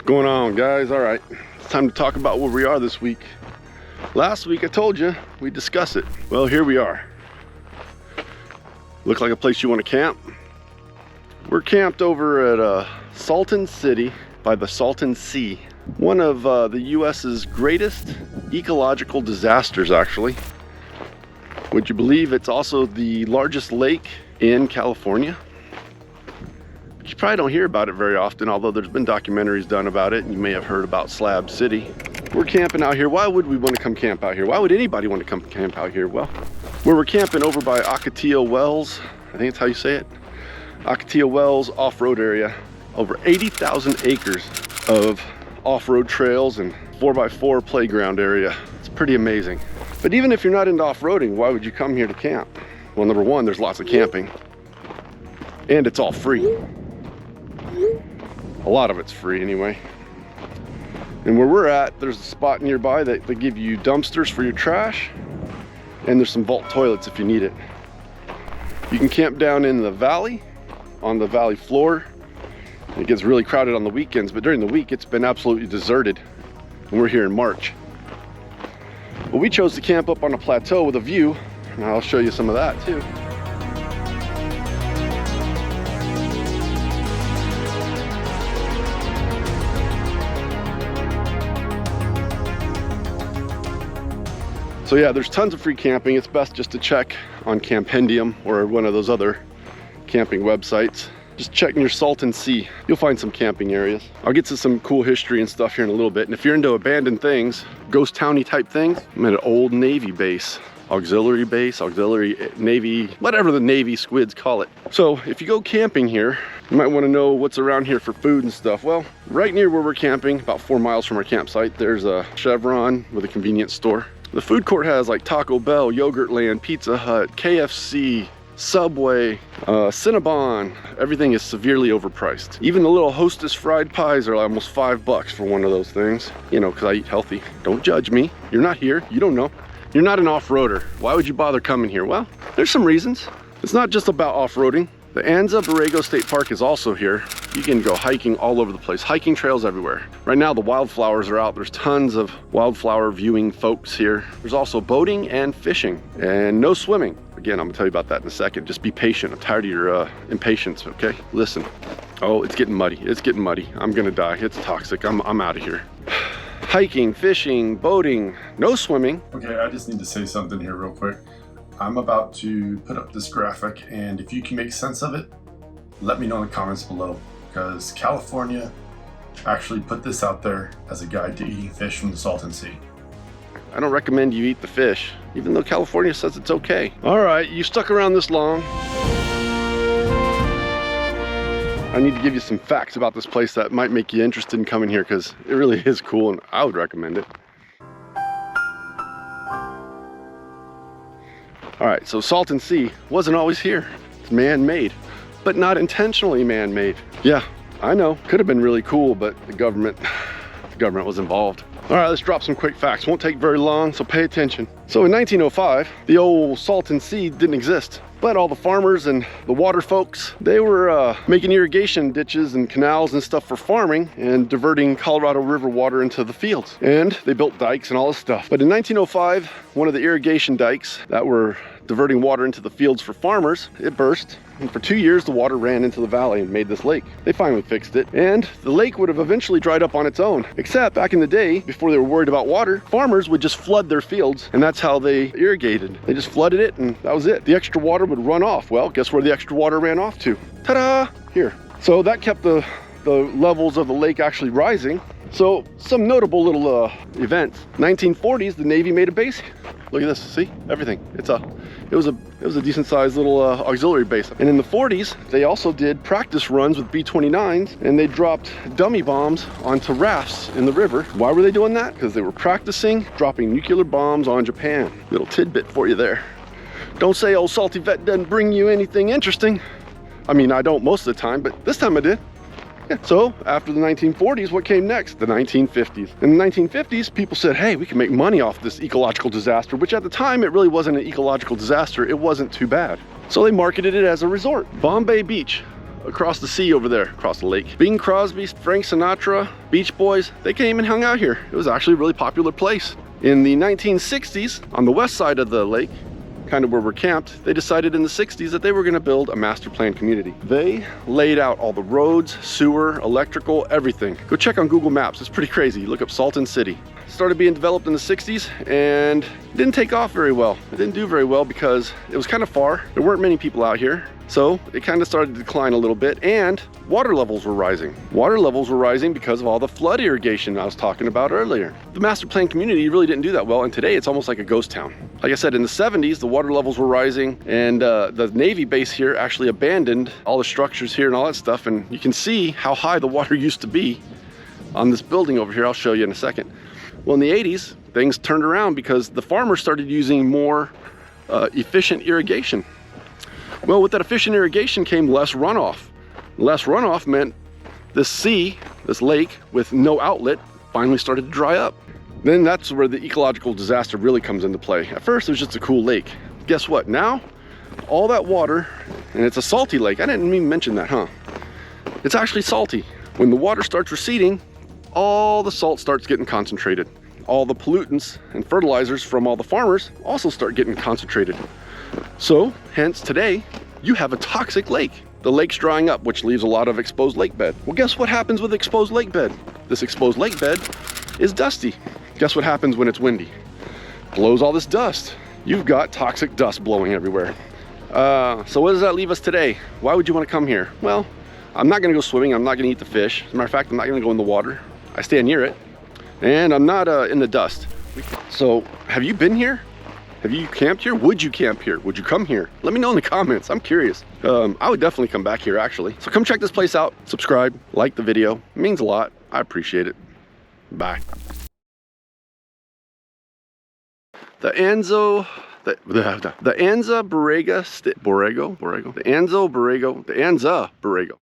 going on, guys? All right, it's time to talk about where we are this week. Last week I told you we'd discuss it. Well, here we are. Look like a place you want to camp? We're camped over at Salton City by the Salton Sea. One of the US's greatest ecological disasters, actually. Would you believe it's also the largest lake in California? You probably don't hear about it very often, although there's been documentaries done about it, and you may have heard about Slab City. We're camping out here. Why would we want to come camp out here? Why would anybody want to come camp out here? Well, where we're camping over by Ocotillo Wells, I think that's how you say it. Ocotillo Wells off-road area. Over 80,000 acres of off-road trails and 4x4 playground area. It's pretty amazing. But even if you're not into off-roading, why would you come here to camp? Well, number one, there's lots of camping. And it's all free. A lot of it's free anyway. And where we're at, there's a spot nearby that they give you dumpsters for your trash, and there's some vault toilets if you need it. You can camp down in the valley, on the valley floor. It gets really crowded on the weekends, but during the week it's been absolutely deserted. And we're here in March. But we chose to camp up on a plateau with a view, and I'll show you some of that too. So yeah, there's tons of free camping. It's best just to check on Campendium or one of those other camping websites. Just check in your Salton Sea. You'll find some camping areas. I'll get to some cool history and stuff here in a little bit. And if you're into abandoned things, ghost towny type things, I'm at an old Navy base, auxiliary Navy, whatever the Navy squids call it. So if you go camping here, you might want to know what's around here for food and stuff. Well, right near where we're camping, about 4 miles from our campsite, there's a Chevron with a convenience store. The food court has like Taco Bell, Yogurtland, Pizza Hut, KFC, Subway, Cinnabon. Everything is severely overpriced. Even the little Hostess fried pies are almost $5 for one of those things. You know, because I eat healthy. Don't judge me. You're not here. You don't know. You're not an off-roader. Why would you bother coming here? Well, there's some reasons. It's not just about off-roading. The Anza-Borrego State Park is also here. You can go hiking all over the place, hiking trails everywhere. Right now the wildflowers are out. There's tons of wildflower viewing folks here. There's also boating and fishing and no swimming. Again, I'm gonna tell you about that in a second. Just be patient. I'm tired of your impatience, okay? Listen. Oh, it's getting muddy. It's getting muddy. I'm gonna die. It's toxic. I'm out of here. Hiking, fishing, boating, no swimming. Okay, I just need to say something here real quick. I'm about to put up this graphic, and if you can make sense of it, let me know in the comments below, because California actually put this out there as a guide to eating fish from the Salton Sea. I don't recommend you eat the fish, even though California says it's okay. All right, you stuck around this long. I need to give you some facts about this place that might make you interested in coming here, because it really is cool and I would recommend it. All right, so Salton Sea wasn't always here. It's man-made, but not intentionally man-made. Yeah, I know, could have been really cool, but the government was involved. All right, let's drop some quick facts. Won't take very long, so pay attention. So in 1905, the old Salton Sea didn't exist, but all the farmers and the water folks, they were making irrigation ditches and canals and stuff for farming and diverting Colorado River water into the fields. And they built dikes and all this stuff. But in 1905, one of the irrigation dikes that were diverting water into the fields for farmers, it burst. And for 2 years, the water ran into the valley and made this lake. They finally fixed it. And the lake would have eventually dried up on its own. Except back in the day, before they were worried about water, farmers would just flood their fields, and that's how they irrigated. They just flooded it, and that was it. The extra water would run off. Well, guess where the extra water ran off to? Ta-da! Here. So that kept the levels of the lake actually rising. So some notable little events. 1940s, the Navy made a base. Look at this, see? Everything. It was a decent sized little auxiliary base. And in the 40s, they also did practice runs with B-29s, and they dropped dummy bombs onto rafts in the river. Why were they doing that? Because they were practicing dropping nuclear bombs on Japan. Little tidbit for you there. Don't say old Salty Vet doesn't bring you anything interesting. I mean, I don't most of the time, but this time I did. Yeah. So after the 1940s, what came next? The 1950s. In the 1950s, people said, hey, we can make money off this ecological disaster, which at the time, it really wasn't an ecological disaster. It wasn't too bad. So they marketed it as a resort. Bombay Beach, across the sea over there, across the lake. Bing Crosby, Frank Sinatra, Beach Boys, they came and hung out here. It was actually a really popular place. In the 1960s, on the west side of the lake, kind of where we're camped, they decided in the 60s that they were gonna build a master plan community. They laid out all the roads, sewer, electrical, everything. Go check on Google Maps, it's pretty crazy. Look up Salton City. Started being developed in the 60s and it didn't take off very well. It didn't do very well because it was kind of far. There weren't many people out here. So it kind of started to decline a little bit, and water levels were rising. Water levels were rising because of all the flood irrigation I was talking about earlier. The master plan community really didn't do that well, and today it's almost like a ghost town. Like I said, in the 70s, the water levels were rising, and the Navy base here actually abandoned all the structures here and all that stuff, and you can see how high the water used to be on this building over here. I'll show you in a second. Well, in the 80s, things turned around because the farmers started using more efficient irrigation. Well, with that efficient irrigation came less runoff. Less runoff meant this sea, this lake with no outlet, finally started to dry up. Then that's where the ecological disaster really comes into play. At first, it was just a cool lake. Guess what? Now, all that water, and it's a salty lake. I didn't even mention that, huh? It's actually salty. When the water starts receding, all the salt starts getting concentrated. All the pollutants and fertilizers from all the farmers also start getting concentrated. So, hence today, you have a toxic lake. The lake's drying up, which leaves a lot of exposed lake bed. Well, guess what happens with exposed lake bed? This exposed lake bed is dusty. Guess what happens when it's windy? Blows all this dust. You've got toxic dust blowing everywhere. So what does that leave us today? Why would you want to come here? Well, I'm not gonna go swimming. I'm not gonna eat the fish. As a matter of fact, I'm not gonna go in the water. I stand near it. And I'm not in the dust. So, have you been here? Have you camped here? Would you camp here? Would you come here? Let me know in the comments. I'm curious. I would definitely come back here, actually. So come check this place out. Subscribe, like the video. It means a lot. I appreciate it. Bye. The Anza-Borrego